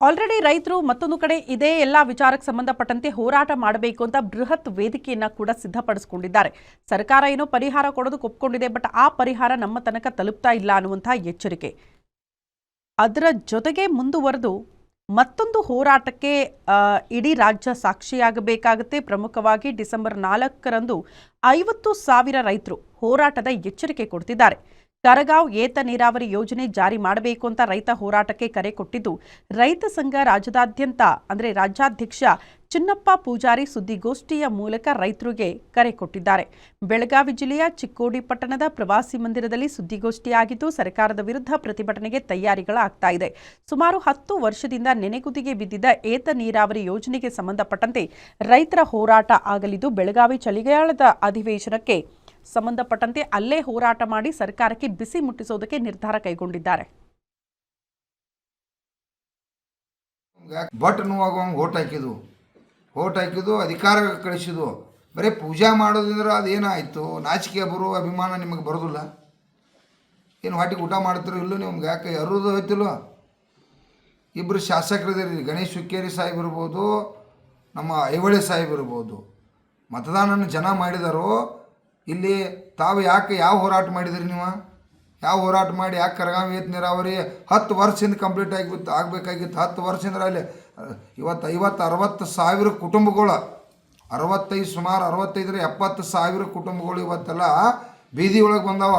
Already ರೈತರು ಮತ್ತೊಂದು ಕಡೆ ಇದೇ ಎಲ್ಲ ವಿಚಾರಕ್ಕೆ ಸಂಬಂಧಪಟ್ಟಂತೆ ಹೋರಾಟ ಮಾಡಬೇಕು ಅಂತ ಬೃಹತ್ ವೇದಿಕೆಯನ್ನ ಕೂಡ ಸಿದ್ಧಪಡಿಸಿಕೊಂಡಿದ್ದಾರೆ. ಸರ್ಕಾರ ಏನೋ ಪರಿಹಾರ ಕೊಡೋದಕ್ಕೆ ಒಪ್ಪಿಕೊಂಡಿದೆ, ಬಟ್ ಆ ಪರಿಹಾರ ನಮ್ಮ ತನಕ ತಲುಪ್ತಾ ಇಲ್ಲ ಅನ್ನುವಂಥ ಎಚ್ಚರಿಕೆ. ಅದರ ಜೊತೆಗೆ ಮುಂದುವರೆದು ಮತ್ತೊಂದು ಹೋರಾಟಕ್ಕೆ ಇಡೀ ರಾಜ್ಯ ಸಾಕ್ಷಿಯಾಗಬೇಕಾಗುತ್ತೆ. ಪ್ರಮುಖವಾಗಿ ಡಿಸೆಂಬರ್ 4ರಂದು 50,000 ರೈತರು ಹೋರಾಟದ ಎಚ್ಚರಿಕೆ ಕೊಡ್ತಿದ್ದಾರೆ. ಕರಗಾಂವ್ ಏತ ನೀರಾವರಿ ಯೋಜನೆ ಜಾರಿ ಮಾಡಬೇಕು ಅಂತ ರೈತ ಹೋರಾಟಕ್ಕೆ ಕರೆ ಕೊಟ್ಟಿದ್ದು, ರೈತ ಸಂಘ ರಾಜ್ಯದಾದ್ಯಂತ ಅಂದರೆ ರಾಜ್ಯಾಧ್ಯಕ್ಷ ಚಿನ್ನಪ್ಪ ಪೂಜಾರಿ ಸುದ್ದಿಗೋಷ್ಠಿಯ ಮೂಲಕ ರೈತರಿಗೆ ಕರೆ ಕೊಟ್ಟಿದ್ದಾರೆ. ಬೆಳಗಾವಿ ಜಿಲ್ಲೆಯ ಚಿಕ್ಕೋಡಿ ಪಟ್ಟಣದ ಪ್ರವಾಸಿ ಮಂದಿರದಲ್ಲಿ ಸುದ್ದಿಗೋಷ್ಠಿಯಾಗಿದ್ದು, ಸರ್ಕಾರದ ವಿರುದ್ಧ ಪ್ರತಿಭಟನೆಗೆ ತಯಾರಿಗಳಾಗ್ತಾ ಇದೆ. ಸುಮಾರು 10 ವರ್ಷದಿಂದ ನೆನೆಗುದಿಗೆ ಬಿದ್ದಿದ್ದ ಏತ ನೀರಾವರಿ ಯೋಜನೆಗೆ ಸಂಬಂಧಪಟ್ಟಂತೆ ರೈತರ ಹೋರಾಟ ಆಗಲಿದ್ದು, ಬೆಳಗಾವಿ ಚಳಿಗಾಲದ ಅಧಿವೇಶನಕ್ಕೆ ಸಂಬಂಧಪಟ್ಟಂತೆ ಅಲ್ಲೇ ಹೋರಾಟ ಮಾಡಿ ಸರ್ಕಾರಕ್ಕೆ ಬಿಸಿ ಮುಟ್ಟಿಸೋದಕ್ಕೆ ನಿರ್ಧಾರ ಕೈಗೊಂಡಿದ್ದಾರೆ. ಬಟ್ ನೋವಾಗುವಂಗೆ ಓಟ್ ಹಾಕಿದ್ದು ಅಧಿಕಾರ ಕಳಿಸಿದ್ದು. ಬರೀ ಪೂಜಾ ಮಾಡೋದ್ರಿಂದ ಅದೇನಾಯಿತು? ನಾಚಿಕೆ ಬರೋ ಅಭಿಮಾನ ನಿಮಗೆ ಬರೋದಿಲ್ಲ ಏನು? ಹೊಟ್ಟಿಗೆ ಊಟ ಮಾಡ್ತಿರೋ ಇಲ್ಲೋ ನಿಮ್ಗೆ? ಯಾಕೆ ಅರುದು ಹೋಯ್ತಿಲ್ವ? ಇಬ್ಬರು ಶಾಸಕರಿದ್ದೀರಿ, ಗಣೇಶ್ ಹುಕ್ಕೇರಿ ಸಾಹೇಬ್ ಇರ್ಬೋದು, ನಮ್ಮ ಐಹೊಳೆ ಸಾಹೇಬ್ ಇರ್ಬೋದು. ಮತದಾನನ ಜನ ಮಾಡಿದಾರೋ ಇಲ್ಲಿ. ತಾವು ಯಾಕೆ ಯಾವ ಹೋರಾಟ ಮಾಡಿದ್ರಿ ನೀವು? ಯಾವ ಹೋರಾಟ ಮಾಡಿ ಯಾಕೆ ಕರಗಾಂವ್ ಏತ ನೀರಾವರಿ 10 ವರ್ಷದಿಂದ ಕಂಪ್ಲೀಟ್ ಆಗಬೇಕಾಗಿತ್ತು? 10 ವರ್ಷದಿಂದ ಅಲ್ಲಿ ಇವತ್ತು 50-60 ಸಾವಿರ ಕುಟುಂಬಗಳು, ಸುಮಾರು 65-70 ಸಾವಿರ ಕುಟುಂಬಗಳು ಇವತ್ತೆಲ್ಲ ಬೀದಿ ಒಳಗೆ ಬಂದಾವ.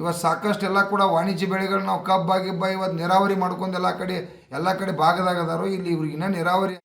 ಇವತ್ತು ಸಾಕಷ್ಟು ಎಲ್ಲ ಕೂಡ ವಾಣಿಜ್ಯ ಬೆಳೆಗಳು ನಾವು ಕಬ್ಬ ಇವತ್ತು ನೀರಾವರಿ ಮಾಡ್ಕೊಂಡು ಎಲ್ಲ ಕಡೆ ಭಾಗದಾಗದಾರೋ. ಇಲ್ಲಿ ಇವ್ರಿಗಿನ್ನ ನೀರಾವರಿ